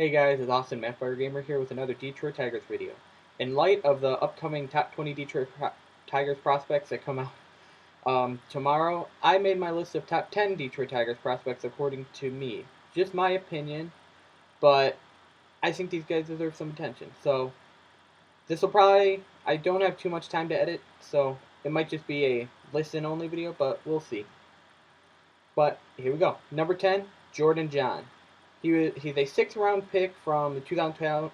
Hey guys, it's Austin Mapfire Gamer here with another Detroit Tigers video. In light of the upcoming top 20 Tigers prospects that come out tomorrow, I made my list of top 10 Detroit Tigers prospects according to me. Just my opinion, but I think these guys deserve some attention. So this will probably, I don't have too much time to edit, so it might just be a listen only video, but we'll see. But here we go. Number 10, Jordan John. He's a sixth-round pick from the 2012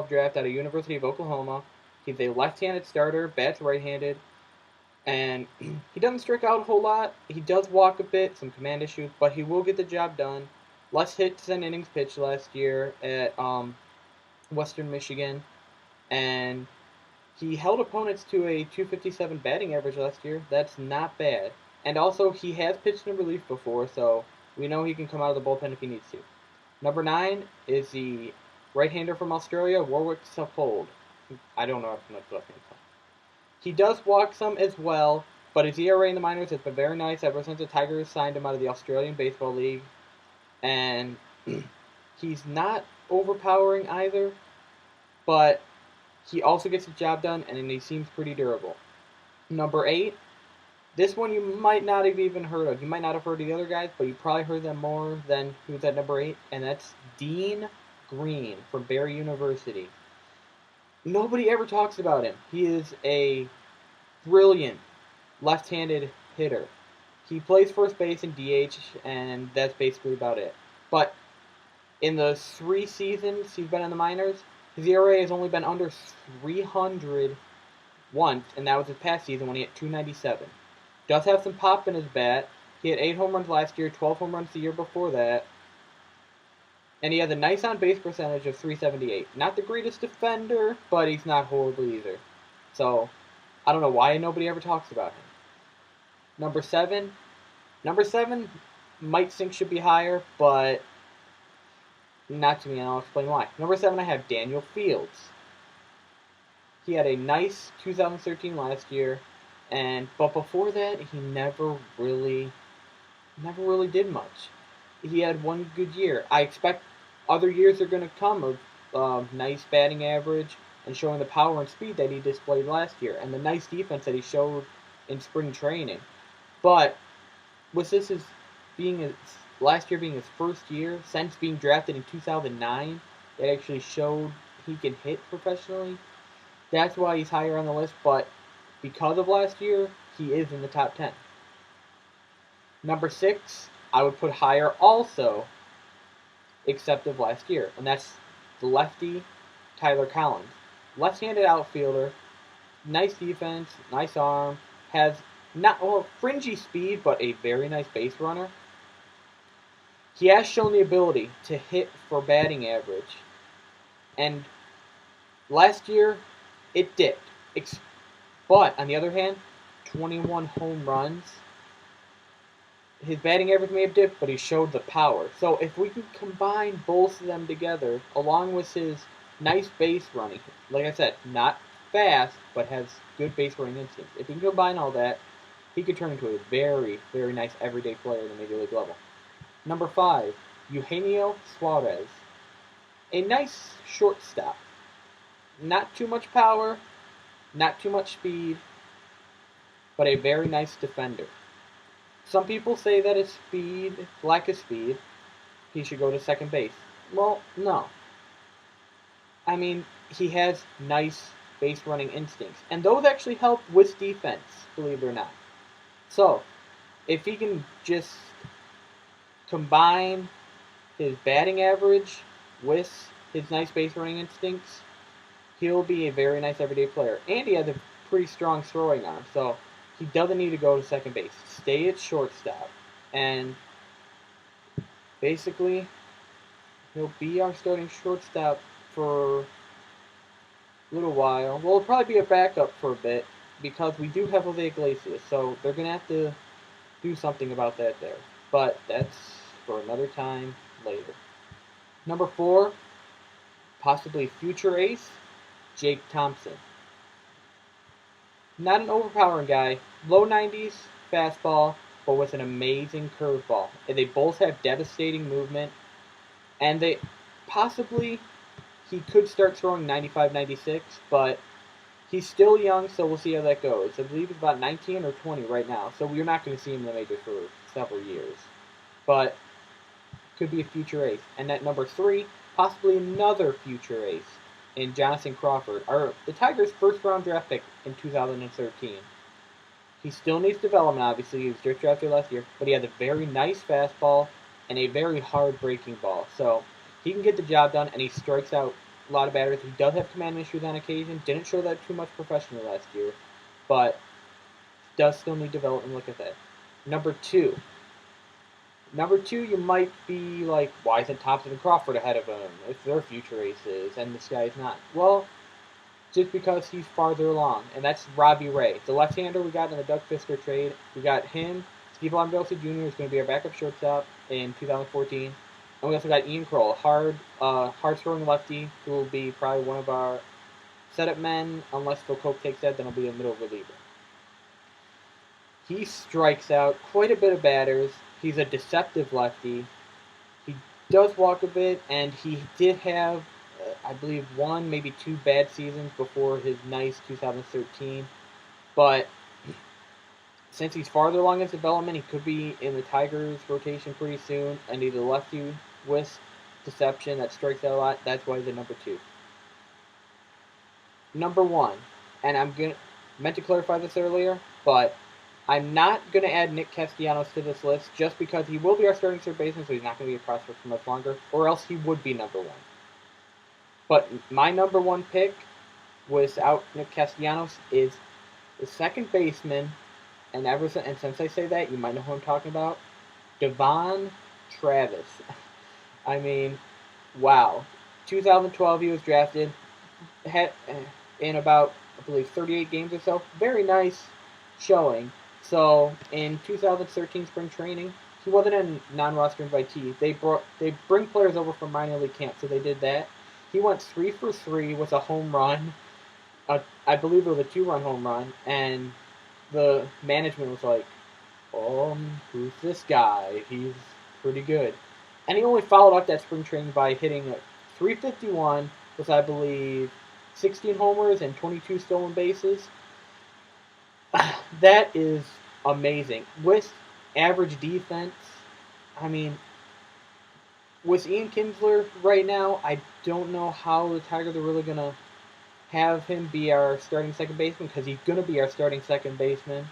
draft out of University of Oklahoma. He's a left-handed starter, bats right-handed, and he doesn't strike out a whole lot. He does walk a bit, some command issues, but he will get the job done. Less hits than innings pitched last year at Western Michigan, and he held opponents to a 257 batting average last year. That's not bad. And also, he has pitched in relief before, so we know he can come out of the bullpen if he needs to. Number 9 is the right-hander from Australia, Warwick Saffold. I don't know how to pronounce his last name. He does walk some as well, but his ERA in the minors has been very nice ever since the Tigers signed him out of the Australian Baseball League. And he's not overpowering either, but he also gets the job done, and he seems pretty durable. Number 8, this one you might not have even heard of. You might not have heard of the other guys, but you probably heard them more than who's at number 8, and that's Dean Green from Barry University. Nobody ever talks about him. He is a brilliant left-handed hitter. He plays first base and DH, and that's basically about it. But in the 3 seasons he's been in the minors, his ERA has only been under 300 once, and that was his past season when he hit 297. Does have some pop in his bat. He had 8 home runs last year, 12 home runs the year before that. And he has a nice on-base percentage of 378. Not the greatest defender, but he's not horrible either. So, I don't know why nobody ever talks about him. Number 7. Number 7 might think should be higher, but not to me, and I'll explain why. Number 7, I have Daniel Fields. He had a nice 2013 last year, but before that, he never really did much. He had one good year. I expect other years are going to come of nice batting average and showing the power and speed that he displayed last year, and the nice defense that he showed in spring training. But with this as being last year being his first year since being drafted in 2009, that actually showed he can hit professionally. That's why he's higher on the list, but because of last year, he is in the top 10. Number 6, I would put higher also, except of last year, and that's the lefty Tyler Collins. Left-handed outfielder, nice defense, nice arm, has not fringy speed, but a very nice base runner. He has shown the ability to hit for batting average, and last year it dipped. But on the other hand, 21 home runs. His batting average may have dipped, but he showed the power. So if we can combine both of them together, along with his nice base running, like I said, not fast, but has good base running instincts. If we can combine all that, he could turn into a very, very nice everyday player at the Major League level. Number 5, Eugenio Suarez. A nice shortstop. Not too much power, not too much speed, but a very nice defender. Some people say that his speed, lack of speed, he should go to second base. Well, no. I mean, he has nice base running instincts, and those actually help with defense, believe it or not. So, if he can just combine his batting average with his nice base running instincts, he'll be a very nice everyday player. And he has a pretty strong throwing arm, so he doesn't need to go to second base. Stay at shortstop. And basically, he'll be our starting shortstop for a little while. Well, he'll probably be a backup for a bit because we do have Jose Iglesias, so they're going to have to do something about that there. But that's for another time later. Number 4, possibly future ace, Jake Thompson. Not an overpowering guy. Low 90s fastball, but with an amazing curveball. And they both have devastating movement. And possibly he could start throwing 95, 96, but he's still young, so we'll see how that goes. I believe he's about 19 or 20 right now, so we're not going to see him in the majors for several years. But could be a future ace. And at number 3, possibly another future ace in Jonathan Crawford, the Tigers' first-round draft pick in 2013. He still needs development, obviously. He was just drafted last year, but he has a very nice fastball and a very hard breaking ball. So he can get the job done, and he strikes out a lot of batters. He does have command issues on occasion. Didn't show that too much professionally last year, but does still need development, like I said. Number two, you might be like, why isn't Thompson and Crawford ahead of him if they're future aces and this guy's not? Well, just because he's farther along, and that's Robbie Ray. The left-hander we got in the Doug Fisker trade. We got him. Steve Longoria Jr. is going to be our backup shortstop in 2014. And we also got Ian Kroll, hard-throwing lefty, who will be probably one of our setup men. Unless Phil Coke takes that, then he'll be a middle reliever. He strikes out quite a bit of batters. He's a deceptive lefty. He does walk a bit, and he did have, I believe, 1, maybe 2 bad seasons before his nice 2013. But since he's farther along in his development, he could be in the Tigers' rotation pretty soon. And he's a lefty with deception that strikes out a lot. That's why he's a number 2. Number 1, and meant to clarify this earlier, but I'm not going to add Nick Castellanos to this list just because he will be our starting third baseman, so he's not going to be a prospect for much longer, or else he would be number 1. But my number 1 pick without Nick Castellanos is the second baseman, and since I say that, you might know who I'm talking about, Devon Travis. I mean, wow. 2012 he was drafted, had in about, I believe, 38 games or so. Very nice showing. So in 2013 spring training, he wasn't a non-roster invitee. They bring players over from minor league camp, so they did that. He went 3 for 3 with a home run. I believe it was a 2-run home run, and the management was like, who's this guy? He's pretty good. And he only followed up that spring training by hitting a 351 with, I believe, 16 homers and 22 stolen bases. That is amazing. With average defense, I mean, with Ian Kinsler right now, I don't know how the Tigers are really going to have him be our starting second baseman, because he's going to be our starting second baseman.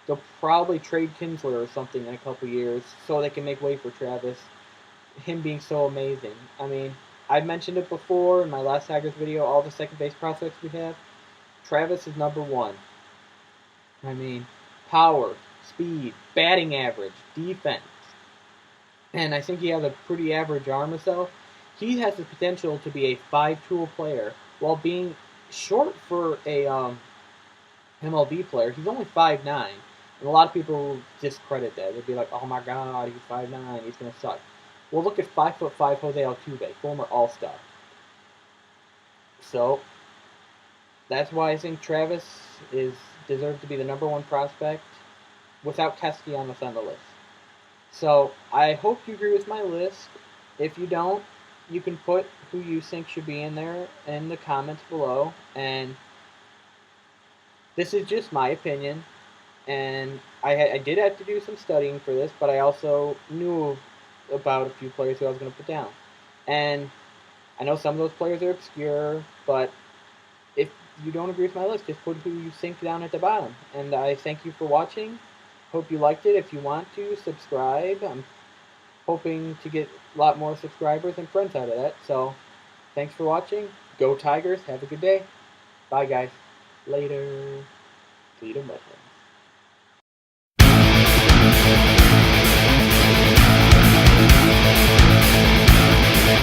They'll probably trade Kinsler or something in a couple years so they can make way for Travis. Him being so amazing. I mean, I've mentioned it before in my last Tigers video, all the second base prospects we have. Travis is number 1. I mean, power, speed, batting average, defense. And I think he has a pretty average arm himself. He has the potential to be a 5-tool player while being short for a MLB player. He's only 5'9", and a lot of people discredit that. They'd be like, "Oh my God, he's 5'9", he's gonna suck." Well, look at 5'5" Jose Altuve, former All-Star. So that's why I think Travis deserves to be the number 1 prospect without Castellanos on the list. So I hope you agree with my list. If you don't, you can put who you think should be in there in the comments below. And this is just my opinion. And I did have to do some studying for this, but I also knew about a few players who I was going to put down. And I know some of those players are obscure, but if you don't agree with my list, just put who you think down at the bottom. And I thank you for watching. Hope you liked it. If you want to, subscribe. I'm hoping to get a lot more subscribers and friends out of that. So, thanks for watching. Go Tigers. Have a good day. Bye, guys. Later. Freedom Weapon.